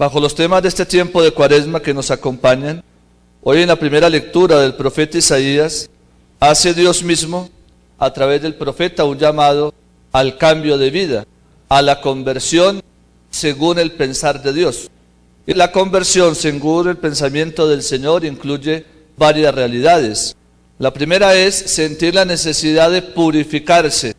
Bajo los temas de este tiempo de Cuaresma que nos acompañan, hoy en la primera lectura del profeta Isaías, hace Dios mismo, a través del profeta, un llamado al cambio de vida, a la conversión según el pensar de Dios. Y la conversión según el pensamiento del Señor incluye varias realidades. La primera es sentir la necesidad de purificarse,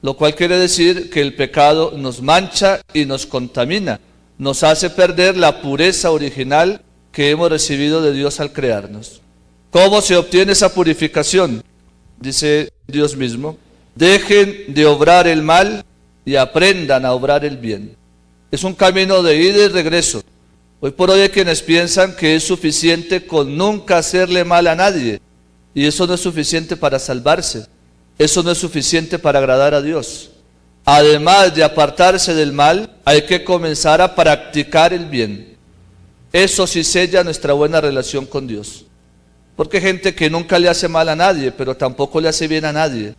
lo cual quiere decir que el pecado nos mancha y nos contamina, nos hace perder la pureza original que hemos recibido de Dios al crearnos. ¿Cómo se obtiene esa purificación? Dice Dios mismo: dejen de obrar el mal y aprendan a obrar el bien. Es un camino de ida y regreso. Hoy por hoy hay quienes piensan que es suficiente con nunca hacerle mal a nadie, y eso no es suficiente para salvarse, eso no es suficiente para agradar a Dios. Además de apartarse del mal, hay que comenzar a practicar el bien. Eso sí sella nuestra buena relación con Dios. Porque hay gente que nunca le hace mal a nadie, pero tampoco le hace bien a nadie,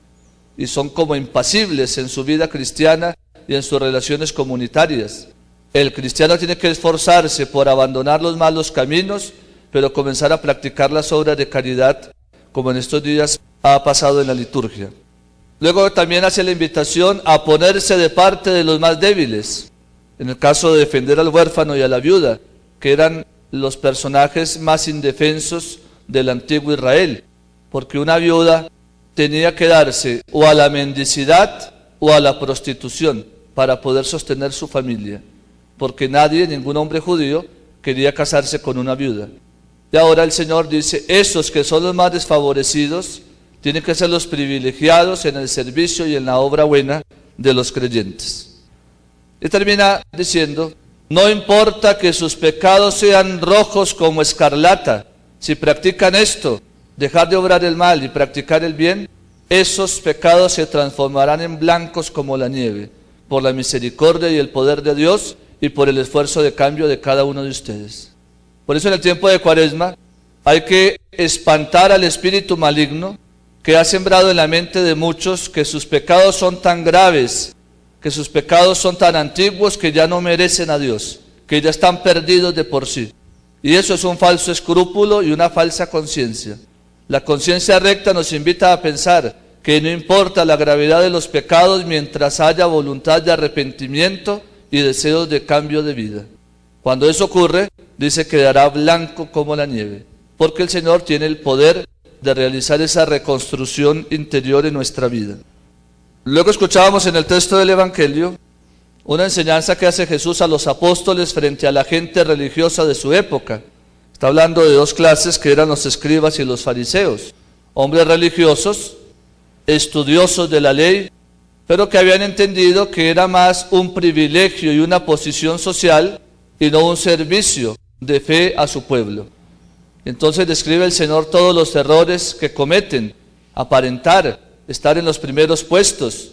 y son como impasibles en su vida cristiana y en sus relaciones comunitarias. El cristiano tiene que esforzarse por abandonar los malos caminos, pero comenzar a practicar las obras de caridad, como en estos días ha pasado en la liturgia. Luego también hace la invitación a ponerse de parte de los más débiles, en el caso de defender al huérfano y a la viuda, que eran los personajes más indefensos del antiguo Israel, porque una viuda tenía que darse o a la mendicidad o a la prostitución para poder sostener su familia, porque nadie, ningún hombre judío, quería casarse con una viuda. Y ahora el Señor dice, esos que son los más desfavorecidos tienen que ser los privilegiados en el servicio y en la obra buena de los creyentes. Y termina diciendo, no importa que sus pecados sean rojos como escarlata, si practican esto, dejar de obrar el mal y practicar el bien, esos pecados se transformarán en blancos como la nieve, por la misericordia y el poder de Dios y por el esfuerzo de cambio de cada uno de ustedes. Por eso en el tiempo de Cuaresma hay que espantar al espíritu maligno que ha sembrado en la mente de muchos que sus pecados son tan graves, que sus pecados son tan antiguos que ya no merecen a Dios, que ya están perdidos de por sí. Y eso es un falso escrúpulo y una falsa conciencia. La conciencia recta nos invita a pensar que no importa la gravedad de los pecados mientras haya voluntad de arrepentimiento y deseos de cambio de vida. Cuando eso ocurre, dice, quedará blanco como la nieve, porque el Señor tiene el poder de realizar esa reconstrucción interior en nuestra vida. Luego escuchábamos en el texto del Evangelio una enseñanza que hace Jesús a los apóstoles frente a la gente religiosa de su época. Está hablando de dos clases que eran los escribas y los fariseos, hombres religiosos, estudiosos de la ley, pero que habían entendido que era más un privilegio y una posición social y no un servicio de fe a su pueblo. Entonces describe el Señor todos los errores que cometen: aparentar, estar en los primeros puestos,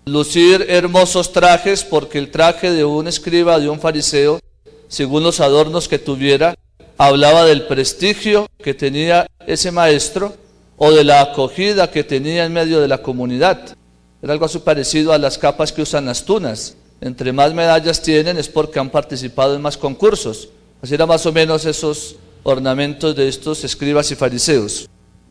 lucir hermosos trajes, porque el traje de un escriba, de un fariseo, según los adornos que tuviera, hablaba del prestigio que tenía ese maestro o de la acogida que tenía en medio de la comunidad. Era algo así parecido a las capas que usan las tunas. Entre más medallas tienen es porque han participado en más concursos. Así eran más o menos esos ornamentos de estos escribas y fariseos.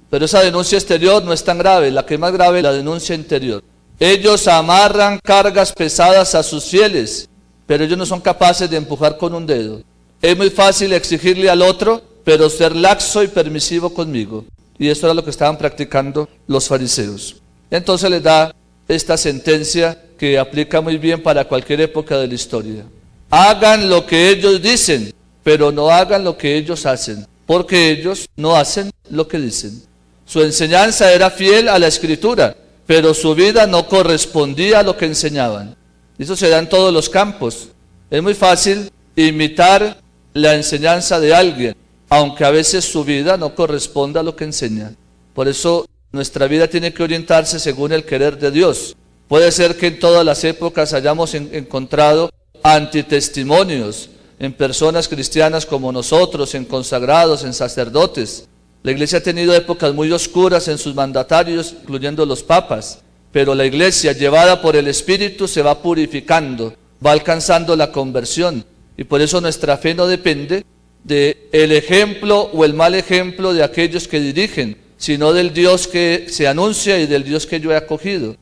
Pero esa denuncia exterior no es tan grave. La que es más grave es la denuncia interior. Ellos amarran cargas pesadas a sus fieles, pero ellos no son capaces de empujar con un dedo. Es muy fácil exigirle al otro, pero ser laxo y permisivo conmigo. Y esto era lo que estaban practicando los fariseos. Entonces les da esta sentencia que aplica muy bien para cualquier época de la historia. Hagan lo que ellos dicen, pero no hagan lo que ellos hacen, porque ellos no hacen lo que dicen. Su enseñanza era fiel a la Escritura, pero su vida no correspondía a lo que enseñaban. Eso se da en todos los campos. Es muy fácil imitar la enseñanza de alguien, aunque a veces su vida no corresponda a lo que enseña. Por eso nuestra vida tiene que orientarse según el querer de Dios. Puede ser que en todas las épocas hayamos encontrado antitestimonios en personas cristianas como nosotros, en consagrados, en sacerdotes. La Iglesia ha tenido épocas muy oscuras en sus mandatarios, incluyendo los papas, pero la Iglesia, llevada por el Espíritu, se va purificando, va alcanzando la conversión. Y por eso nuestra fe no depende del ejemplo o el mal ejemplo de aquellos que dirigen, sino del Dios que se anuncia y del Dios que yo he acogido.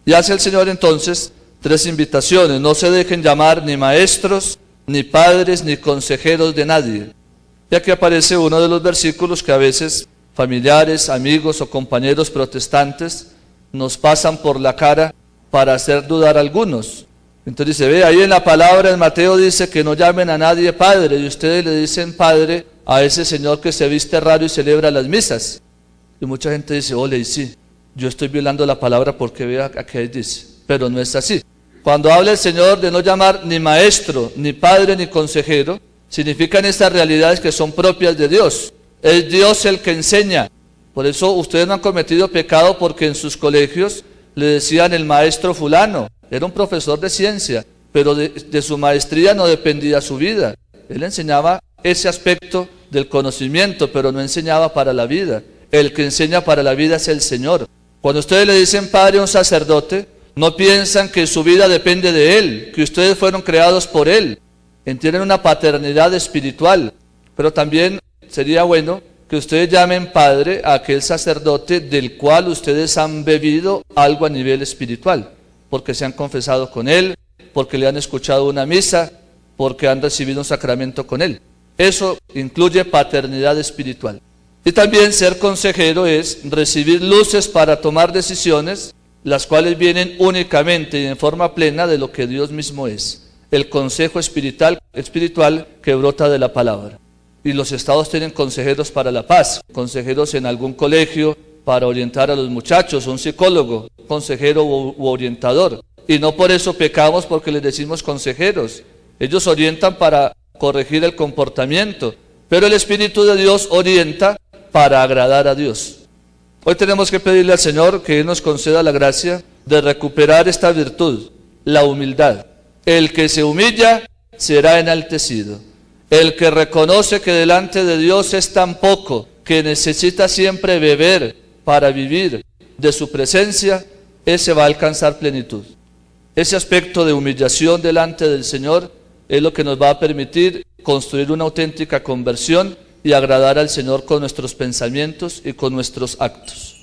Y hace el Señor entonces 3 invitaciones: no se dejen llamar ni maestros, ni padres, ni consejeros de nadie. Y aquí aparece uno de los versículos que a veces familiares, amigos o compañeros protestantes nos pasan por la cara para hacer dudar a algunos. Entonces dice, ve, ahí en la palabra en Mateo dice que no llamen a nadie padre, y ustedes le dicen padre a ese señor que se viste raro y celebra las misas. Y mucha gente dice, ole, y sí, yo estoy violando la palabra porque vea aquí dice, pero no es así. Cuando habla el Señor de no llamar ni maestro, ni padre, ni consejero, significan estas realidades que son propias de Dios. Es Dios el que enseña. Por eso ustedes no han cometido pecado, porque en sus colegios le decían el maestro fulano. Era un profesor de ciencia, pero de su maestría no dependía su vida. Él enseñaba ese aspecto del conocimiento, pero no enseñaba para la vida. El que enseña para la vida es el Señor. Cuando ustedes le dicen padre a un sacerdote, no piensan que su vida depende de Él, que ustedes fueron creados por Él. Entienden una paternidad espiritual, pero también sería bueno que ustedes llamen padre a aquel sacerdote del cual ustedes han bebido algo a nivel espiritual, porque se han confesado con él, porque le han escuchado una misa, porque han recibido un sacramento con él. Eso incluye paternidad espiritual. Y también ser consejero es recibir luces para tomar decisiones, las cuales vienen únicamente y en forma plena de lo que Dios mismo es. El consejo espiritual que brota de la palabra. Y los estados tienen consejeros para la paz, consejeros en algún colegio para orientar a los muchachos, un psicólogo, consejero u orientador. Y no por eso pecamos porque les decimos consejeros. Ellos orientan para corregir el comportamiento, pero el Espíritu de Dios orienta para agradar a Dios. Hoy tenemos que pedirle al Señor que Él nos conceda la gracia de recuperar esta virtud, la humildad. El que se humilla será enaltecido. El que reconoce que delante de Dios es tan poco, que necesita siempre beber para vivir de su presencia, ese va a alcanzar plenitud. Ese aspecto de humillación delante del Señor es lo que nos va a permitir construir una auténtica conversión y agradar al Señor con nuestros pensamientos y con nuestros actos.